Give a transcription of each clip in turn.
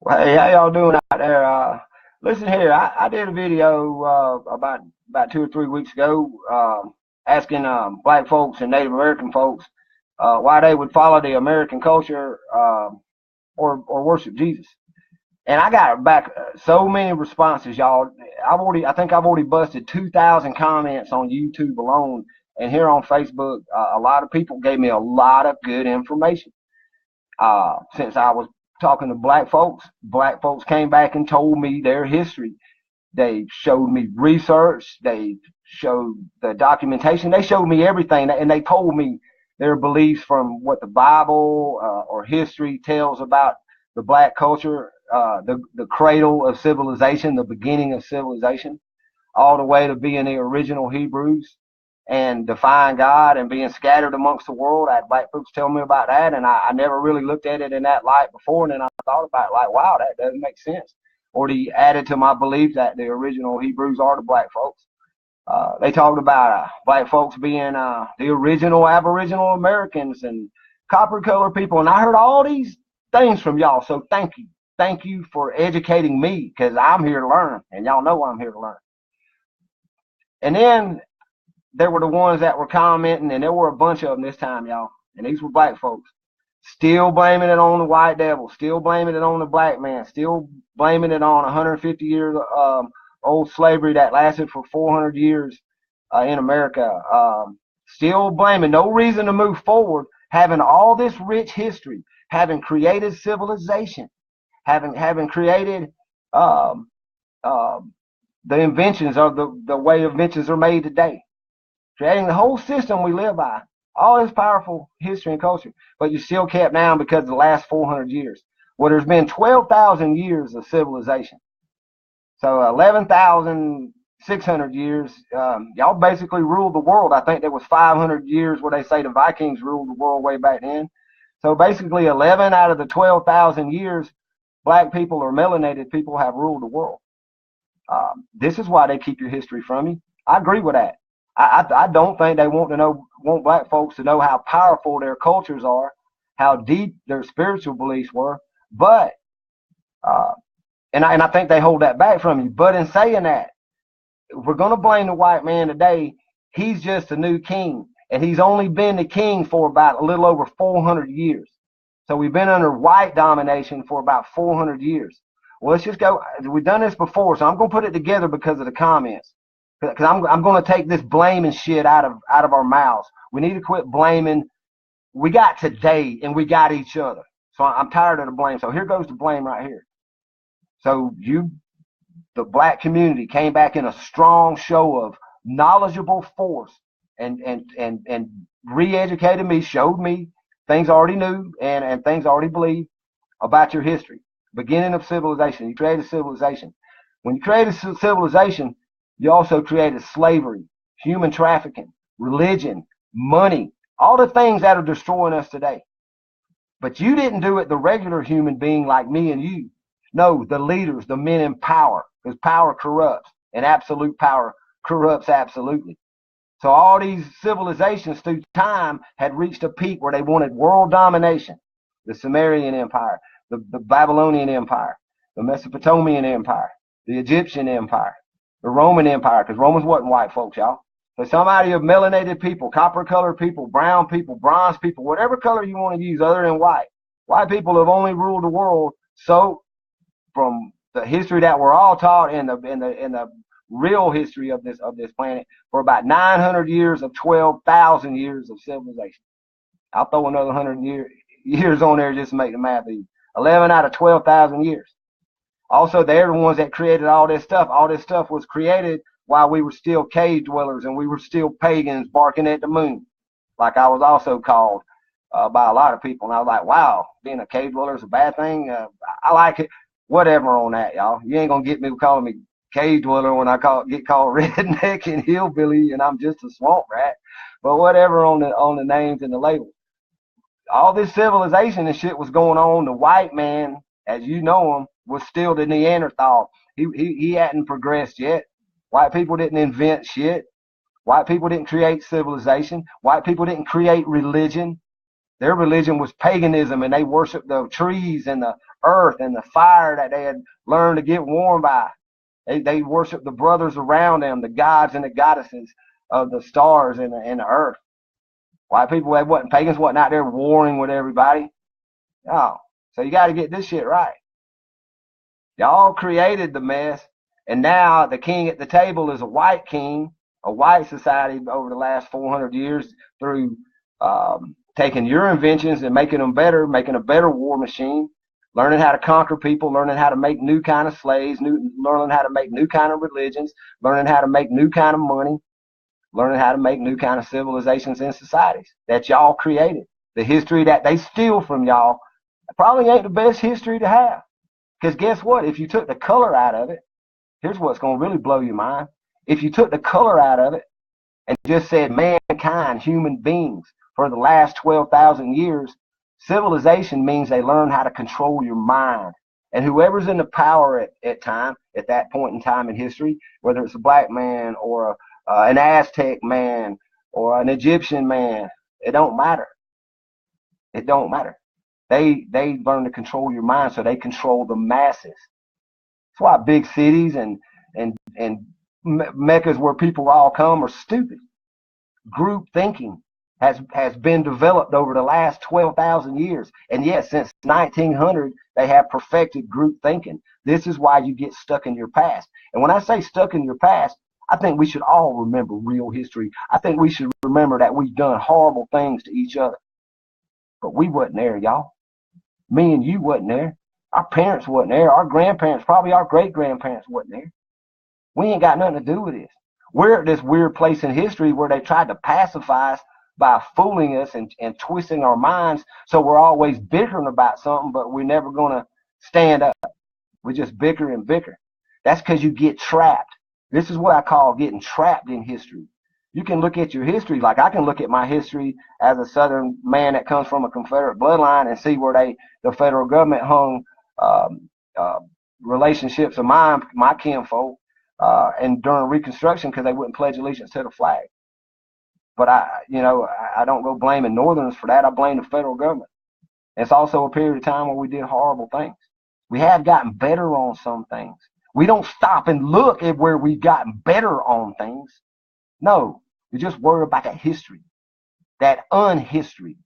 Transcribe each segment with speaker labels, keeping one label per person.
Speaker 1: Well, hey, how y'all doing out there? Listen here, I did a video about 2 or 3 weeks ago, asking black folks and Native American folks why they would follow the American culture or worship Jesus. And I got back so many responses, y'all. I think I've already busted 2,000 comments on YouTube alone, and here on Facebook, a lot of people gave me a lot of good information. Since I was talking to black folks came back and told me their history. They showed me research. They showed the documentation. They showed me everything, and they told me their beliefs from what the Bible or history tells about the black culture, the cradle of civilization, the beginning of civilization, all the way to being the original Hebrews and defying God and being scattered amongst the world. I had black folks tell me about that, and I never really looked at it in that light before. And then I thought about it like, wow, that doesn't make sense. Or he added to my belief that the original Hebrews are the black folks. They talked about black folks being the original Aboriginal Americans and copper colored people. And I heard all these things from y'all. So thank you. Thank you for educating me, because I'm here to learn, and y'all know I'm here to learn. And then there were the ones that were commenting, and there were a bunch of them this time, y'all. And these were black folks. Still blaming it on the white devil, still blaming it on the black man, still blaming it on 150 years old slavery that lasted for 400 years in America. Still blaming, no reason to move forward, having all this rich history, having created civilization, having created the inventions of the way inventions are made today, creating the whole system we live by, all this powerful history and culture, but you still kept down because of the last 400 years. Well, there's been 12,000 years of civilization. So 11,600 years, y'all basically ruled the world. I think there was 500 years where they say the Vikings ruled the world way back then. So basically 11 out of the 12,000 years, black people or melanated people have ruled the world. This is why they keep your history from you. I agree with that. I don't think they want black folks to know how powerful their cultures are, how deep their spiritual beliefs were, but and I think they hold that back from you. But in saying that, if we're going to blame the white man today, he's just a new king, and he's only been the king for about a little over 400 years. So we've been under white domination for about 400 years. Well, let's just go. We've done this before, so I'm going to put it together because of the comments. Because I'm going to take this blaming shit out of our mouths. We need to quit blaming. We got today and we got each other. So I'm tired of the blame. So here goes the blame right here. So the black community, came back in a strong show of knowledgeable force and re-educated me, showed me things I already knew and things I already believed about your history. Beginning of civilization. You created civilization. When you created civilization, you also created slavery, human trafficking, religion, money, all the things that are destroying us today. But you didn't do it the regular human being like me and you. No, the leaders, the men in power, because power corrupts, and absolute power corrupts absolutely. So all these civilizations through time had reached a peak where they wanted world domination. The Sumerian Empire, the Babylonian Empire, the Mesopotamian Empire, the Egyptian Empire, the Roman Empire, because Romans wasn't white folks, y'all. So somebody of melanated people, copper colored people, brown people, bronze people, whatever color you want to use other than white. White people have only ruled the world. So from the history that we're all taught in the real history of this planet, for about 900 years of 12,000 years of civilization. I'll throw another 100 years on there just to make the math easy. 11 out of 12,000 years. Also, they're the ones that created all this stuff. All this stuff was created while we were still cave dwellers and we were still pagans barking at the moon, like I was also called by a lot of people. And I was like, wow, being a cave dweller is a bad thing. I like it. Whatever on that, y'all. You ain't going to get me calling me cave dweller when I get called redneck and hillbilly and I'm just a swamp rat. But whatever on the names and the labels. All this civilization and shit was going on. The white man, as you know him, was still the Neanderthal. He hadn't progressed yet. White people didn't invent shit. White people didn't create civilization. White people didn't create religion. Their religion was paganism, and they worshiped the trees and the earth and the fire that they had learned to get warm by. They worshiped the brothers around them, the gods and the goddesses of the stars and the earth. White people, pagans wasn't out there warring with everybody. No. So you got to get this shit right. Y'all created the mess, and now the king at the table is a white king, a white society over the last 400 years through taking your inventions and making them better, making a better war machine, learning how to conquer people, learning how to make new kind of slaves, learning how to make new kind of religions, learning how to make new kind of money, learning how to make new kind of civilizations and societies that y'all created. The history that they steal from y'all probably ain't the best history to have. Because guess what? If you took the color out of it, here's what's going to really blow your mind. If you took the color out of it and just said mankind, human beings, for the last 12,000 years, civilization means they learn how to control your mind. And whoever's in the power at that point in time in history, whether it's a black man or an Aztec man or an Egyptian man, it don't matter. It don't matter. They learn to control your mind, so they control the masses. That's why big cities and meccas where people all come are stupid. Group thinking has been developed over the last 12,000 years. And yes, since 1900, they have perfected group thinking. This is why you get stuck in your past. And when I say stuck in your past, I think we should all remember real history. I think we should remember that we've done horrible things to each other. But we wasn't there, y'all. Me and you wasn't there. Our parents wasn't there. Our grandparents, probably our great-grandparents wasn't there. We ain't got nothing to do with this. We're at this weird place in history where they tried to pacify us by fooling us and twisting our minds, so we're always bickering about something, but we're never going to stand up. We just bicker and bicker. That's because you get trapped. This is what I call getting trapped in history. You can look at your history, like I can look at my history as a Southern man that comes from a Confederate bloodline and see where the federal government hung relationships of my kinfolk and during Reconstruction because they wouldn't pledge allegiance to the flag. But I don't go blaming Northerners for that. I blame the federal government. It's also a period of time where we did horrible things. We have gotten better on some things. We don't stop and look at where we've gotten better on things. No, we just worry about that history, that unhistory.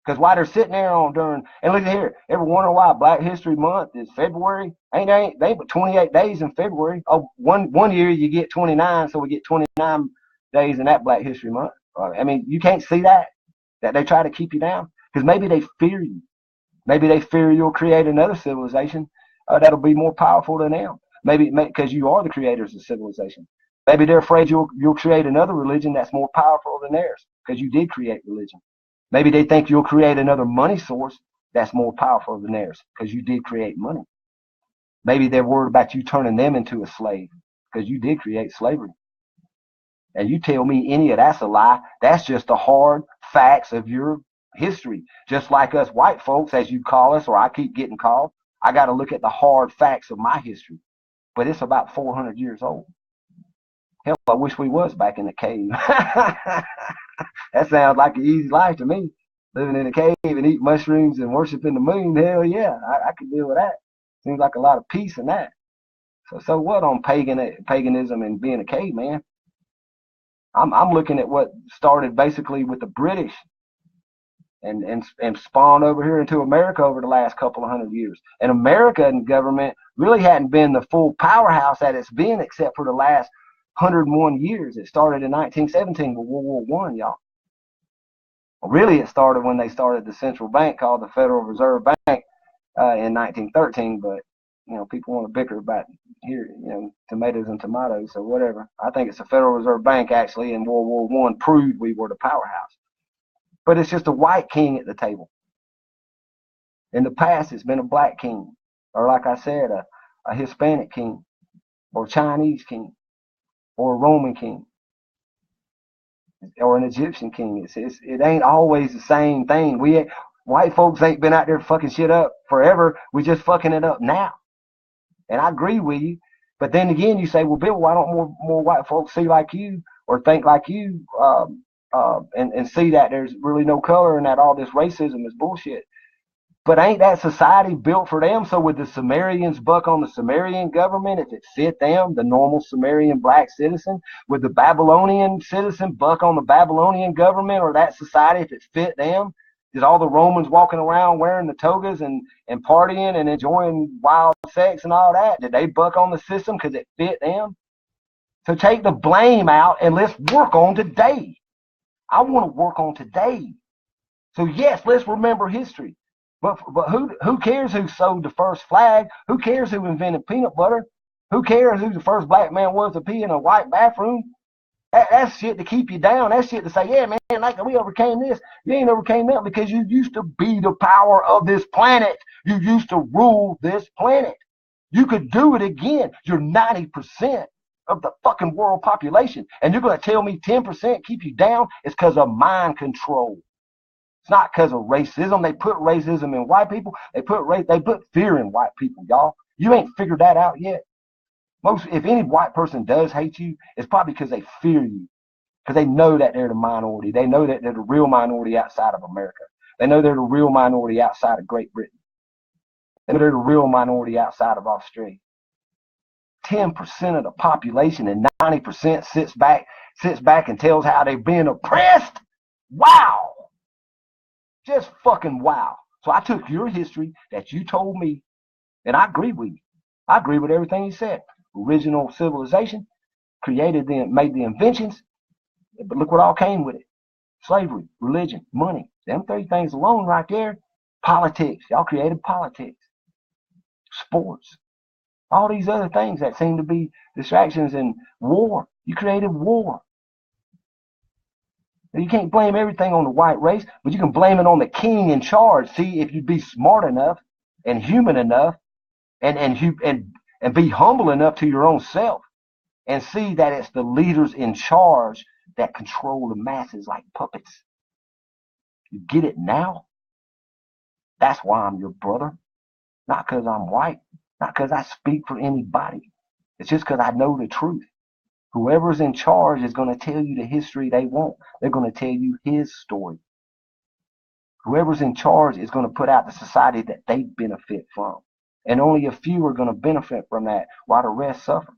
Speaker 1: Because while they're sitting there and look at here, ever wonder why Black History Month is February? They but 28 days in February. Oh, one year you get 29, so we get 29 days in that Black History Month. I mean, you can't see that they try to keep you down because maybe they fear you. Maybe they fear you'll create another civilization that'll be more powerful than them. Maybe because you are the creators of civilization. Maybe they're afraid you'll create another religion that's more powerful than theirs because you did create religion. Maybe they think you'll create another money source that's more powerful than theirs because you did create money. Maybe they're worried about you turning them into a slave because you did create slavery. And you tell me any of that's a lie. That's just the hard facts of your history. Just like us white folks, as you call us, or I keep getting called, I got to look at the hard facts of my history. But it's about 400 years old. Hell, I wish we was back in the cave. That sounds like an easy life to me. Living in a cave and eating mushrooms and worshiping the moon. Hell yeah, I could deal with that. Seems like a lot of peace in that. So what on paganism and being a caveman? I'm looking at what started basically with the British and spawned over here into America over the last couple of hundred years. And American government really hadn't been the full powerhouse that it's been except for the last 101 years. It started in 1917 with World War I, y'all. Well, really, it started when they started the central bank called the Federal Reserve Bank in 1913. But people want to bicker about here, tomatoes and tomatoes, so whatever. I think it's the Federal Reserve Bank actually in World War I proved we were the powerhouse. But it's just a white king at the table. In the past, it's been a black king, or like I said, a Hispanic king, or Chinese king, or a Roman king, or an Egyptian king. It ain't always the same thing. White folks ain't been out there fucking shit up forever. We just fucking it up now. And I agree with you. But then again, you say, well, Bill, why don't more white folks see like you or think like you? and see that there's really no color and that all this racism is bullshit. But ain't that society built for them? So would the Sumerians buck on the Sumerian government if it fit them, the normal Sumerian black citizen? Would the Babylonian citizen buck on the Babylonian government or that society if it fit them? Did all the Romans walking around wearing the togas and partying and enjoying wild sex and all that, did they buck on the system because it fit them? So take the blame out and let's work on today. I want to work on today. So yes, let's remember history. But who cares who sewed the first flag? Who cares who invented peanut butter? Who cares who the first black man was to pee in a white bathroom? That's shit to keep you down. That's shit to say, yeah, man, like we overcame this. You ain't overcame that because you used to be the power of this planet. You used to rule this planet. You could do it again. You're 90% of the fucking world population. And you're going to tell me 10% keep you down? It's because of mind control. It's not because of racism. They put racism in white people. They put fear in white people, y'all. You ain't figured that out yet. If any white person does hate you, it's probably because they fear you. Because they know that they're the minority. They know that they're the real minority outside of America. They know they're the real minority outside of Great Britain. They know they're the real minority outside of Australia. 10% of the population and 90% sits back and tells how they've been oppressed. Wow. Just fucking wow. So I took your history that you told me, and I agree with you. I agree with everything you said. Original civilization, made the inventions, but look what all came with it. Slavery, religion, money. Them three things alone right there. Politics. Y'all created politics. Sports. All these other things that seem to be distractions, and war. You created war. You can't blame everything on the white race, but you can blame it on the king in charge. See, if you'd be smart enough and human enough and be humble enough to your own self and see that it's the leaders in charge that control the masses like puppets. You get it now? That's why I'm your brother. Not because I'm white, not because I speak for anybody. It's just because I know the truth. Whoever's in charge is going to tell you the history they want. They're going to tell you his story. Whoever's in charge is going to put out the society that they benefit from. And only a few are going to benefit from that while the rest suffer.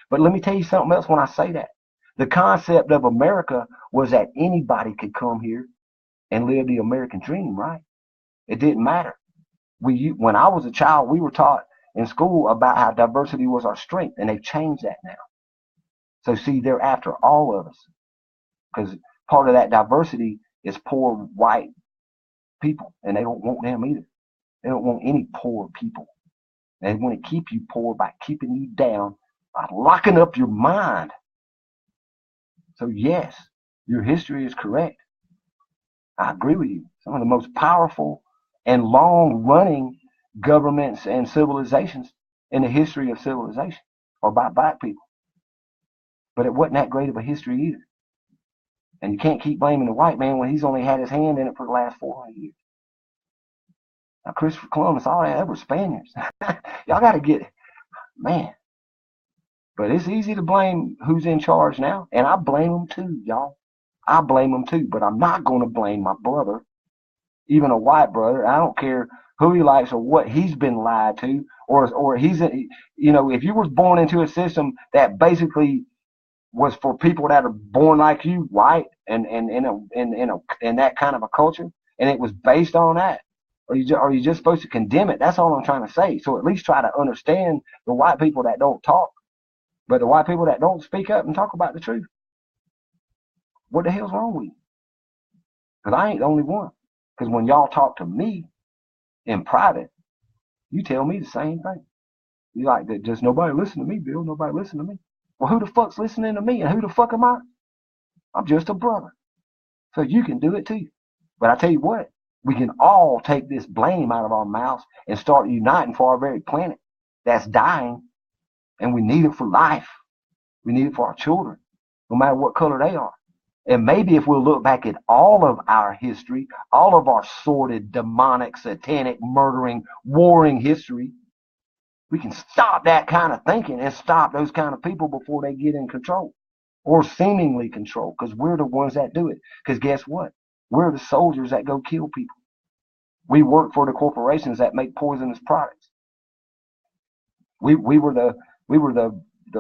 Speaker 1: But let me tell you something else when I say that. The concept of America was that anybody could come here and live the American dream, right? It didn't matter. When I was a child, we were taught in school about how diversity was our strength, and they've changed that now. So see, they're after all of us because part of that diversity is poor white people, and they don't want them either. They don't want any poor people. They want to keep you poor by keeping you down, by locking up your mind. So yes, your history is correct. I agree with you. Some of the most powerful and long-running governments and civilizations in the history of civilization are by black people. But it wasn't that great of a history either. And you can't keep blaming the white man when he's only had his hand in it for the last 400 years. Now, Christopher Columbus, all that were Spaniards. Y'all got to get it. Man. But it's easy to blame who's in charge now. And I blame them too, y'all. I blame them too. But I'm not going to blame my brother, even a white brother. I don't care who he likes or what he's been lied to. Or he's, if you was born into a system that basically was for people that are born like you, white, and in that kind of a culture, and it was based on that. Are you just supposed to condemn it? That's all I'm trying to say. So at least try to understand the white people that don't talk, but the white people that don't speak up and talk about the truth. What the hell's wrong with you? Because I ain't the only one. Because when y'all talk to me in private, you tell me the same thing. You like that? Just nobody listen to me, Bill. Nobody listen to me. Well, who the fuck's listening to me, and who the fuck am I? I'm just a brother. So you can do it too. But I tell you what, we can all take this blame out of our mouths and start uniting for our very planet that's dying, and we need it for life. We need it for our children, no matter what color they are. And maybe if we'll look back at all of our history, all of our sordid, demonic, satanic, murdering, warring history, we can stop that kind of thinking and stop those kind of people before they get in control. or seemingly control, because we're the ones that do it. Because guess what? We're the soldiers that go kill people. We work for the corporations that make poisonous products. We were the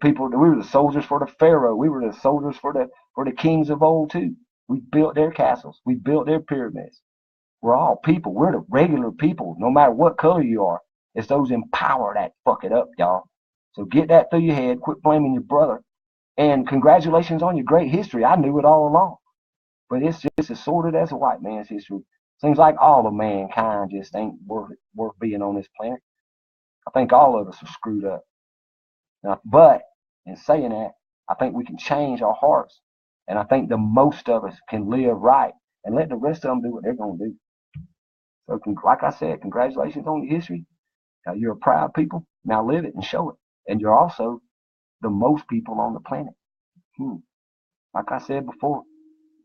Speaker 1: people. We were the soldiers for the pharaoh. We were the soldiers for the kings of old too. We built their castles. We built their pyramids. We're all people. We're the regular people, no matter what color you are. It's those in power that fuck it up, y'all. So get that through your head. Quit blaming your brother. And congratulations on your great history. I knew it all along. But it's just as sordid as a white man's history. Seems like all of mankind just ain't worth being on this planet. I think all of us are screwed up. Now, but in saying that, I think we can change our hearts. And I think the most of us can live right and let the rest of them do what they're going to do. So, like I said, congratulations on your history. You're a proud people. Now live it and show it. And you're also the most people on the planet. Like I said before,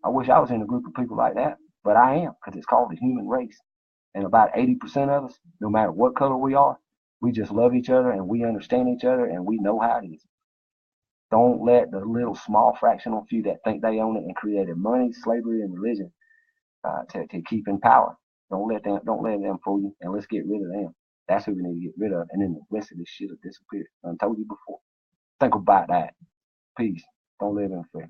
Speaker 1: I wish I was in a group of people like that, but I am, because it's called the human race. And about 80% of us, no matter what color we are, we just love each other and we understand each other and we know how it is. Don't let the little small fractional few that think they own it and created money, slavery, and religion to keep in power. Don't let them fool you, and let's get rid of them. That's who we need to get rid of, and then the rest of this shit will disappear. I told you before. Think about that. Peace. Don't live in fear.